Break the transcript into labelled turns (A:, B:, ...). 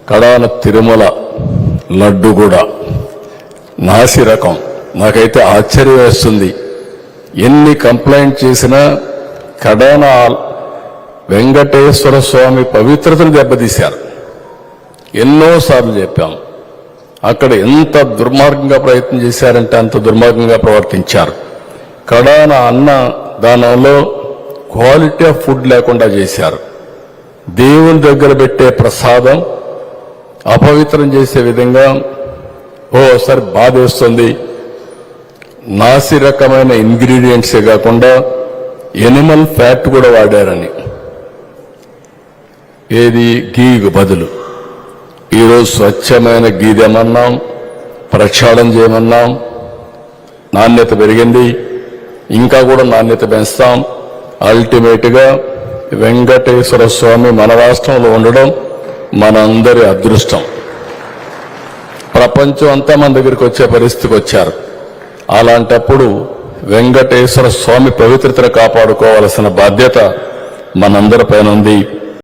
A: కడాన తిరుమల లడ్డు కూడా నాసి రకం. నాకైతే ఆశ్చర్యం వేస్తుంది. ఎన్ని కంప్లైంట్ చేసినా కడాన వెంకటేశ్వర స్వామి పవిత్రతను దెబ్బతీశారు. ఎన్నోసార్లు చెప్పాం. అక్కడ ఎంత దుర్మార్గంగా ప్రయత్నం చేశారంటే అంత దుర్మార్గంగా ప్రవర్తించారు. కడాన అన్న దానంలో క్వాలిటీ ఆఫ్ ఫుడ్ లేకుండా చేశారు. దేవుని దగ్గర పెట్టే ప్రసాదం అపవిత్రం చేసే విధంగా ఓసారి బాధేస్తుంది. నాసి రకమైన ఇంగ్రీడియంట్సే కాకుండా ఎనిమల్ ఫ్యాట్ కూడా వాడారని. ఏది గీకు బదులు ఈరోజు స్వచ్ఛమైన గీ తెమన్నాం, ప్రక్షాళన చేయమన్నాం. నాణ్యత పెరిగింది, ఇంకా కూడా నాణ్యత పెంచుతాం. అల్టిమేట్గా వెంకటేశ్వర స్వామి మన రాష్ట్రంలో ఉండడం మనందరి అదృష్టం. ప్రపంచం అంతా మన దగ్గరికి వచ్చే పరిస్థితికి వచ్చారు. అలాంటప్పుడు వెంకటేశ్వర స్వామి పవిత్రతను కాపాడుకోవాల్సిన బాధ్యత మనందరిపైన ఉంది.